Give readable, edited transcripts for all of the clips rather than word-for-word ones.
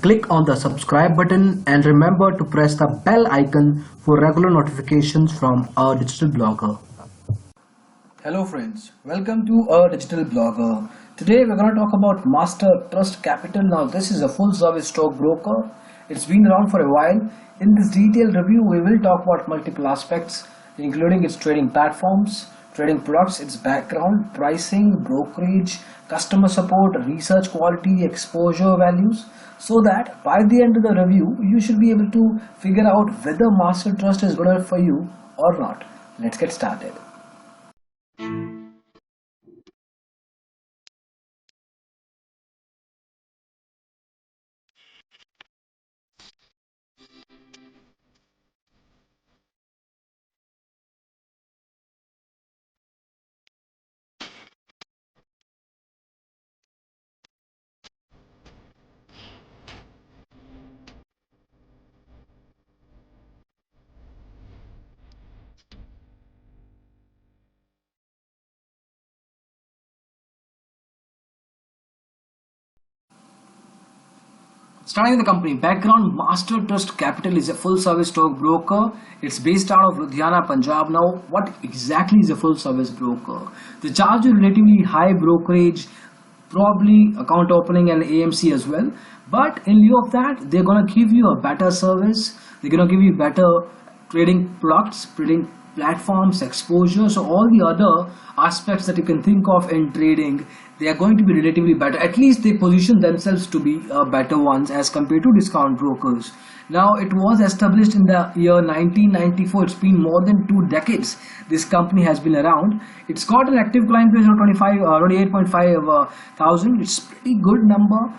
click on the subscribe button and remember to press the bell icon for regular notifications from our digital blogger. Hello friends, welcome to our digital blogger. Today we're going to talk about Master Trust Capital. Now this is a full service stockbroker. It's been around for a while. In this detailed review we will talk about multiple aspects including its trading platforms, trading products, its background, pricing, brokerage, customer support, research quality, exposure values, so that by the end of the review you should be able to figure out whether Master Trust is good enough for you or not. Let's get started. Starting with the company background, Master Trust Capital is a full-service stockbroker. It's based out of Ludhiana, Punjab. Now, what exactly is a full-service broker? They charge you relatively high brokerage, probably account opening and AMC as well. But in lieu of that, they're going to give you a better service. They're going to give you better trading products, trading platforms, exposure. So all the other aspects that you can think of in trading, they are going to be relatively better. At least they position themselves to be better ones as compared to discount brokers. Now it was established in the year 1994. It's been more than 2 decades this company has been around. It's got an active client base of 28.5 thousand. It's pretty good number.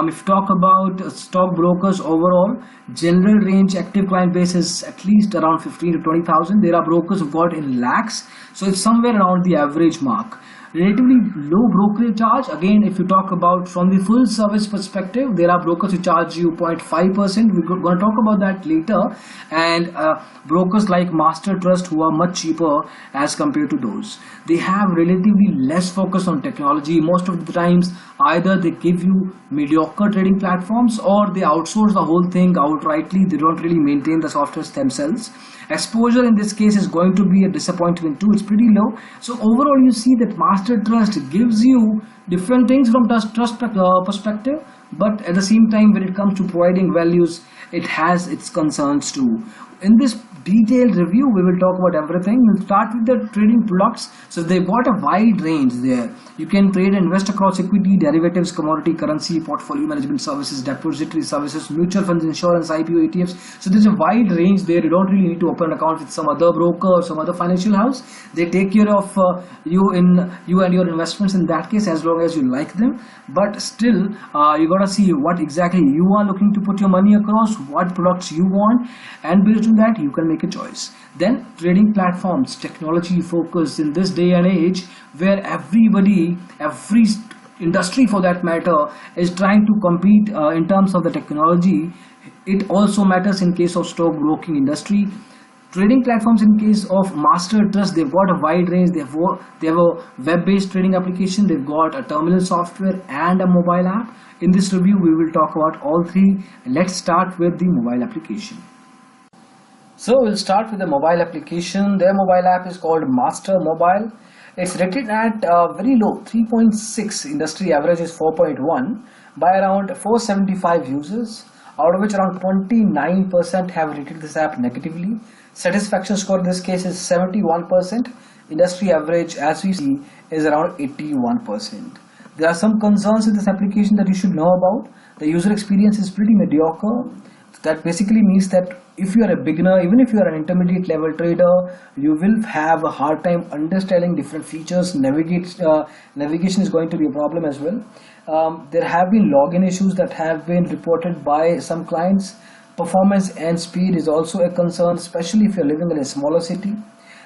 If you talk about stock brokers overall, general range active client base is at least around 15 to 20,000. There are brokers who've got in lakhs, so it's somewhere around the average mark. Relatively low brokerage charge. Again, if you talk about from the full service perspective, there are brokers who charge you 0.5%. We're going to talk about that later, and brokers like Master Trust who are much cheaper as compared to those. They have relatively less focus on technology. Most of the times either they give you mediocre trading platforms or they outsource the whole thing outrightly. They don't really maintain the software themselves. Exposure in this case is going to be a disappointment too. It's pretty low. So overall you see that Master Trust gives you different things from trust perspective, but at the same time when it comes to providing values, it has its concerns too. In this detailed review we will talk about everything. We'll start with the trading products. So they've got a wide range there. You can trade and invest across equity, derivatives, commodity, currency, portfolio management services, depository services, mutual funds, insurance, IPO, ETFs. So there's a wide range there. You don't really need to open an account with some other broker or some other financial house. They take care of you and your investments in that case, as long as you like them. But still you gotta see what exactly you are looking to put your money across, what products you want, and based on that you can make a choice. Then trading platforms, technology focus in this day and age where every industry for that matter is trying to compete in terms of the technology. It also matters in case of stock broking industry. Trading platforms in case of Master Trust, they've got a wide range. They have a web-based trading application, they've got a terminal software and a mobile app. In this review we will talk about all three. Let's start with the mobile application. So we'll start with the mobile application. Their mobile app is called Master Mobile. It's rated at very low, 3.6. Industry average is 4.1 by around 475 users, out of which around 29% have rated this app negatively. Satisfaction score in this case is 71%. Industry average, as we see, is around 81%. There are some concerns in this application that you should know about. The user experience is pretty mediocre. That basically means that if you are a beginner, even if you are an intermediate level trader, you will have a hard time understanding different features. Navigation is going to be a problem as well. There have been login issues that have been reported by some clients. Performance and speed is also a concern, especially if you're living in a smaller city.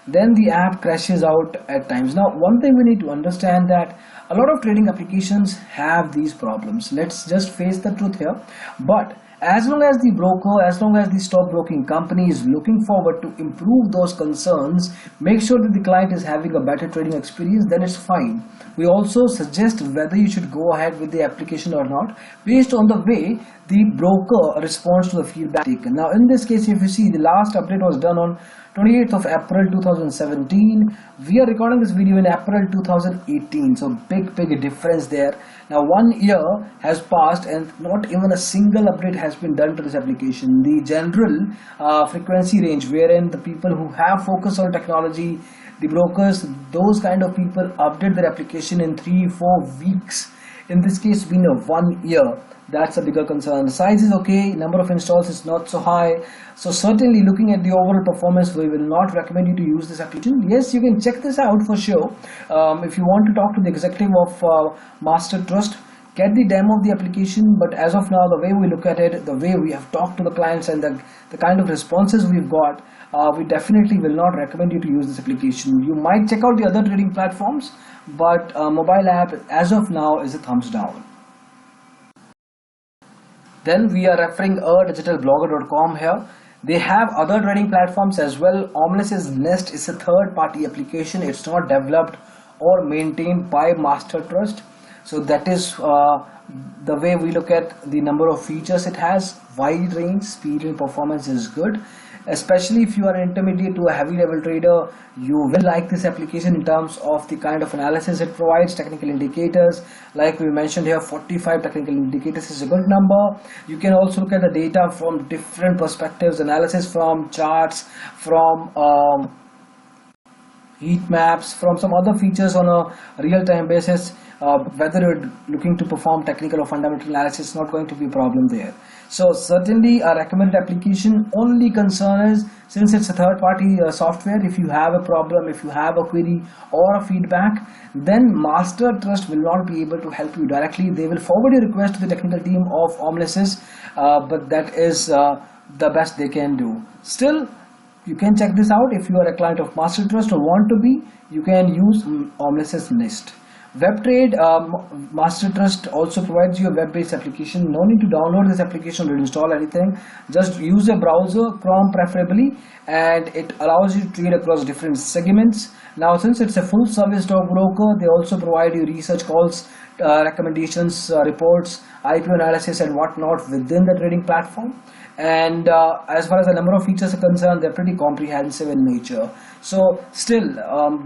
Then the app crashes out at times. Now, one thing we need to understand that a lot of trading applications have these problems. Let's just face the truth here. But as long as the broker, as long as the stockbroking company is looking forward to improve those concerns, make sure that the client is having a better trading experience, then it's fine. We also suggest whether you should go ahead with the application or not based on the way the broker responds to the feedback taken. Now in this case, if you see, the last update was done on 28th of April 2017. We are recording this video in April 2018, so big difference there. Now 1 year has passed and not even a single update has been done to this application. The general frequency range, wherein the people who have focus on technology, the brokers, those kind of people update their application in 3-4 weeks. In this case, it's been a 1 year. That's a bigger concern. The size is okay, number of installs is not so high. So certainly looking at the overall performance, we will not recommend you to use this application. Yes, you can check this out for sure. If you want to talk to the executive of Master Trust, get the demo of the application. But as of now, the way we look at it, the way we have talked to the clients and the kind of responses we've got, we definitely will not recommend you to use this application. You might check out the other trading platforms, but mobile app as of now is a thumbs down. Then we are referring digitalblogger.com here. They have other trading platforms as well. Omnisys Nest is a third-party application. It's not developed or maintained by Master Trust. So that is the way we look at the number of features it has. Wide range, speed and performance is good. Especially if you are an intermediate to a heavy level trader, you will like this application in terms of the kind of analysis it provides. Technical indicators, like we mentioned here, 45 technical indicators is a good number. You can also look at the data from different perspectives, analysis from charts, from heat maps, from some other features on a real-time basis. Whether you're looking to perform technical or fundamental analysis, is not going to be a problem there. So certainly a recommended application. Only concern is, since it's a third-party software, if you have a problem, if you have a query or a feedback, then Master Trust will not be able to help you directly. They will forward your request to the technical team of Omnisys, but that is the best they can do. Still, you can check this out. If you are a client of Master Trust or want to be, you can use Omnisys Nest. WebTrade, Master Trust also provides you a web-based application. No need to download this application or install anything. Just use a browser, Chrome preferably, and it allows you to trade across different segments. Now, since it's a full-service stockbroker, they also provide you research calls, recommendations, reports, IPO analysis, and whatnot within the trading platform. And as far as the number of features are concerned, they're pretty comprehensive in nature. So still,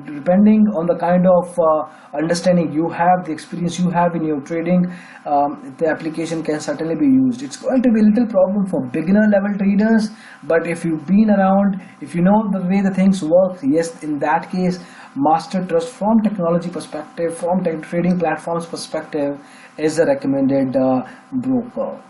depending on the kind of understanding you have, the experience you have in your trading, the application can certainly be used. It's going to be a little problem for beginner level traders, but if you've been around, if you know the way the things work, yes, in that case, Master Trust from technology perspective, from trading platforms perspective, is a recommended broker.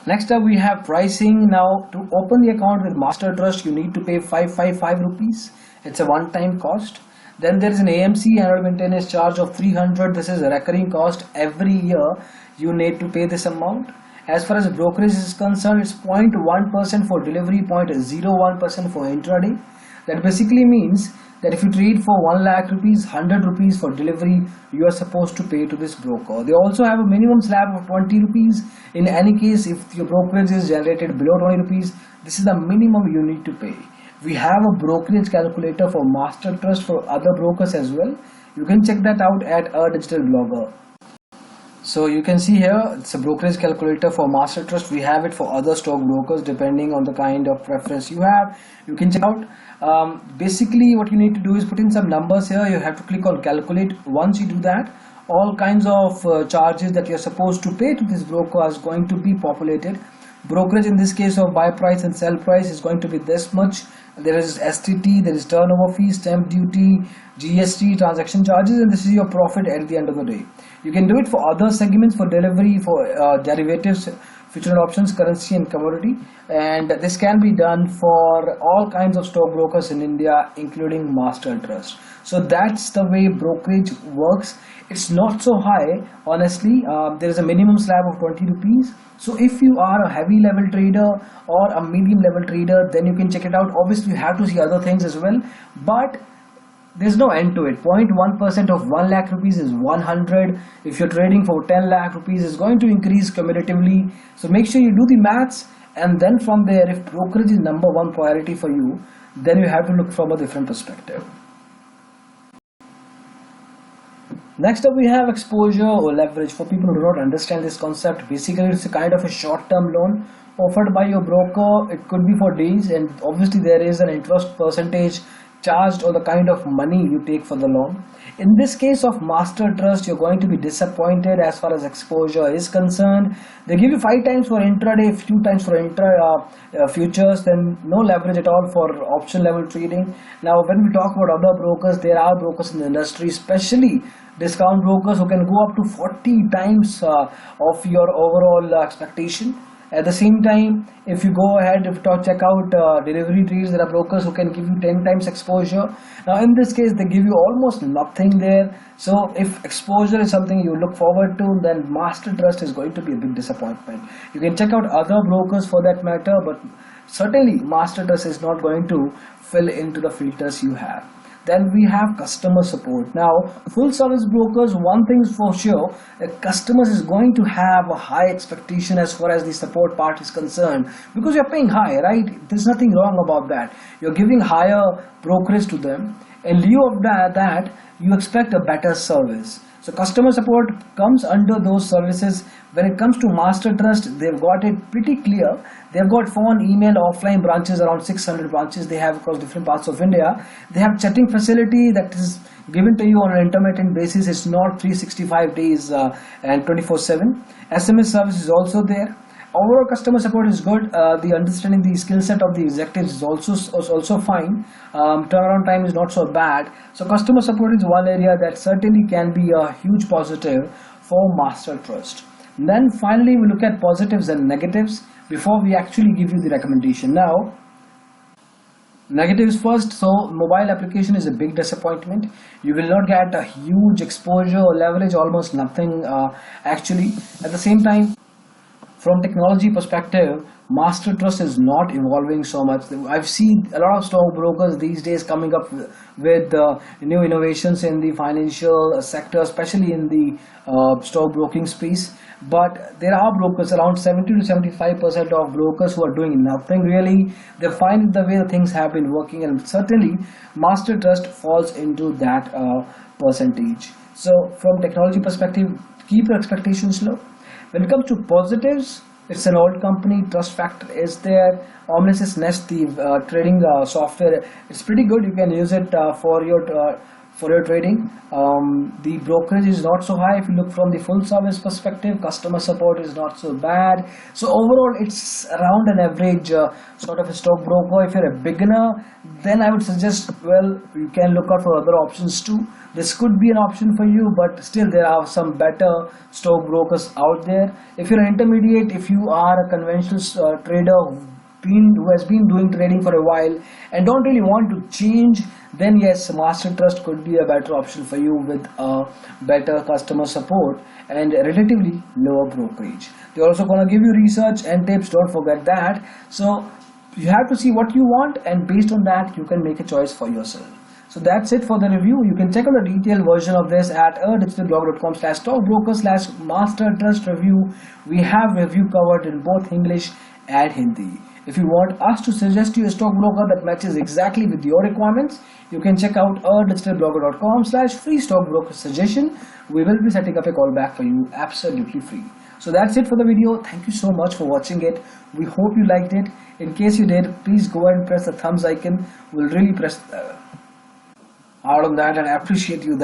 Next up, we have pricing. Now, to open the account with Master Trust, you need to pay 555 rupees. It's a one-time cost. Then there is an AMC, annual maintenance charge of 300. This is a recurring cost. Every year you need to pay this amount. As far as brokerage is concerned, it's 0.1% for delivery, 0.01% for intraday. That basically means that if you trade for 1 lakh rupees, 100 rupees for delivery, you are supposed to pay to this broker. They also have a minimum slab of 20 rupees. In any case, if your brokerage is generated below 20 rupees, this is the minimum you need to pay. We have a brokerage calculator for Master Trust for other brokers as well. You can check that out at a digital blogger. So you can see here, it's a brokerage calculator for Master Trust. We have it for other stock brokers depending on the kind of preference you have. You can check out. Basically what you need to do is put in some numbers here. You have to click on calculate. Once you do that, all kinds of charges that you're supposed to pay to this broker is going to be populated. Brokerage in this case of buy price and sell price is going to be this much. There is STT, there is turnover fee, stamp duty, GST, transaction charges, and this is your profit at the end of the day. You can do it for other segments, for delivery, for derivatives, future options, currency and commodity, and this can be done for all kinds of stockbrokers in India, including Master Trust. So that's the way brokerage works. It's not so high, honestly. There is a minimum slab of 20 rupees. So if you are a heavy level trader or a medium level trader, then you can check it out. Obviously you have to see other things as well, but there's no end to it. 0.1% of 1 lakh rupees is 100. If you're trading for 10 lakh rupees, it's going to increase cumulatively. So make sure you do the maths, and then from there, if brokerage is number one priority for you, then you have to look from a different perspective. Next up, we have exposure or leverage. For people who do not understand this concept, basically it's a kind of a short-term loan offered by your broker. It could be for days, and obviously there is an interest percentage charged on the kind of money you take for the loan. In this case of Master Trust, you're going to be disappointed as far as exposure is concerned. They give you 5 times for intraday, 2 times for futures, then no leverage at all for option level trading. Now, when we talk about other brokers, there are brokers in the industry, especially discount brokers, who can go up to 40 times of your overall expectation. At the same time, if you go ahead, check out delivery trades, there are brokers who can give you 10 times exposure. Now in this case, they give you almost nothing there. So if exposure is something you look forward to, then Master Trust is going to be a big disappointment. You can check out other brokers for that matter, but certainly Master Trust is not going to fill into the filters you have. Then we have customer support. Now, full service brokers, one thing is for sure, customers is going to have a high expectation as far as the support part is concerned, because you're paying high, right? There's nothing wrong about that. You're giving higher brokerage to them. In lieu of that, you expect a better service. So customer support comes under those services. When it comes to Master Trust, they've got it pretty clear. They've got phone, email, offline branches, around 600 branches they have across different parts of India. They have chatting facility that is given to you on an intermittent basis. It's not 365 days and 24/7. SMS service is also there. Overall customer support is good. The understanding the skill set of the executives is also fine. Turnaround time is not so bad. So customer support is one area that certainly can be a huge positive for Master Trust. And then finally we look at positives and negatives before we actually give you the recommendation. Now, negatives first. So mobile application is a big disappointment. You will not get a huge exposure or leverage, almost nothing actually. At the same time, from technology perspective, Master Trust is not evolving so much. I've seen a lot of stockbrokers these days coming up with new innovations in the financial sector, especially in the stockbroking space. But there are brokers, around 70 to 75% of brokers, who are doing nothing really. They find the way the things have been working, and certainly Master Trust falls into that percentage. So from technology perspective, keep your expectations low. When it comes to positives, it's an old company, trust factor is there. Omnisys Nest, the trading software, it's pretty good. You can use it for your trading. The brokerage is not so high. If you look from the full service perspective, customer support is not so bad. So overall, it's around an average sort of a stockbroker. If you're a beginner, then I would suggest, well, you can look out for other options too. This could be an option for you, but still there are some better stockbrokers out there. If you're an intermediate, if you are a conventional trader who has been doing trading for a while and don't really want to change, then yes, Master Trust could be a better option for you with a better customer support and relatively lower brokerage. They're also going to give you research and tips, don't forget that. So you have to see what you want, and based on that you can make a choice for yourself. So that's it for the review. You can check out the detailed version of this at digitalblogger.com/stockbrokers/Master Trust review. We have review covered in both English and Hindi. If you want us to suggest you a stockbroker that matches exactly with your requirements, you can check out digitalblogger.com/free-stockbroker-suggestion. We will be setting up a call back for you absolutely free. So that's it for the video. Thank you so much for watching it. We hope you liked it. In case you did, please go ahead and press the thumbs icon. We'll really press out on that, and I appreciate you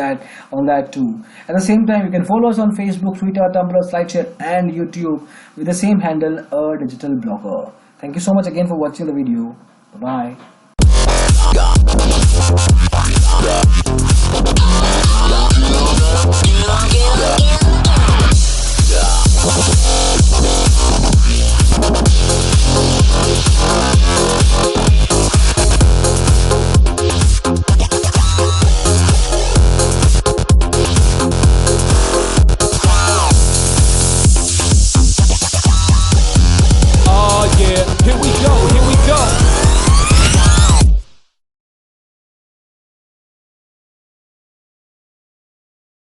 on that too. At the same time, you can follow us on Facebook, Twitter, Tumblr, SlideShare and YouTube with the same handle, Digital Blogger. Thank you so much again for watching the video. Bye bye.